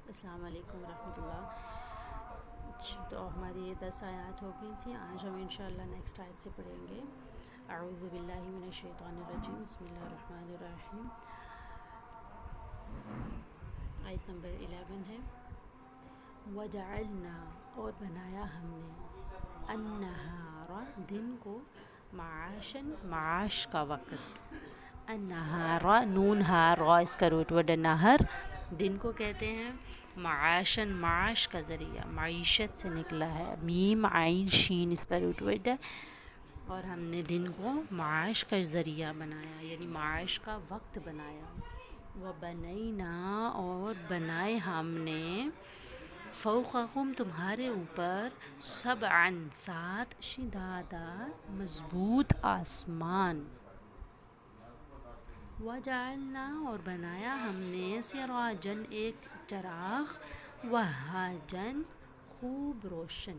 السلام علیکم ورحمۃ اللہ۔ تو ہماری یہ 10 آیات ہو گئی تھیں، آج ہم انشاءاللہ نیکسٹ آیت سے پڑھیں گے۔ اعوذ باللہ من الشیطان الرجیم، بسم اللہ الرحمن الرحیم۔ آیت نمبر 11 ہے، وَجَعَلْنَا اور بنایا ہم نے، النہار دن کو، معاشاً معاش کا وقت، النہار نون ہا را اس کا روٹ ورڈ نہر دن کو کہتے ہیں، معاشاً معاش کا ذریعہ، معیشت سے نکلا ہے، میم عین شین اس کا روٹ ورڈ ہے، اور ہم نے دن کو معاش کا ذریعہ بنایا یعنی معاش کا وقت بنایا۔ وَبَنَيْنَا اور بنائے ہم نے، فوقکم تمہارے اوپر، سبعاً 7، شدادا مضبوط آسمان، وجعلنا اور بنایا ہم نے، سراجاً ایک چراغ، وہاجاً خوب روشن،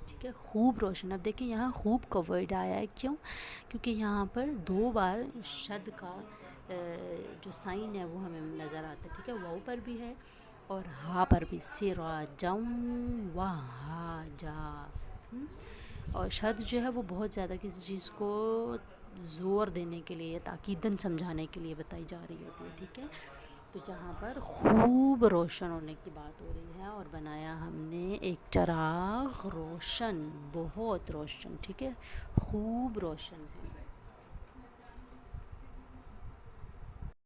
ٹھیک ہے، خوب روشن۔ اب دیکھیں یہاں خوب کا ورڈ آیا ہے، کیوں؟ کیونکہ یہاں پر 2 بار شد کا جو سائن ہے وہ ہمیں نظر آتا ہے، ٹھیک ہے، واؤ پر بھی ہے اور ہا پر بھی، سراجاً وہاجا، اور شد جو ہے وہ بہت زیادہ کسی چیز کو زور دینے کے لیے، تاکیداً سمجھانے کے لیے بتائی جا رہی ہوتی ہے، ٹھیک ہے۔ تو یہاں پر خوب روشن ہونے کی بات ہو رہی ہے، اور بنایا ہم نے ایک چراغ روشن، بہت روشن، ٹھیک ہے، خوب روشن ہے۔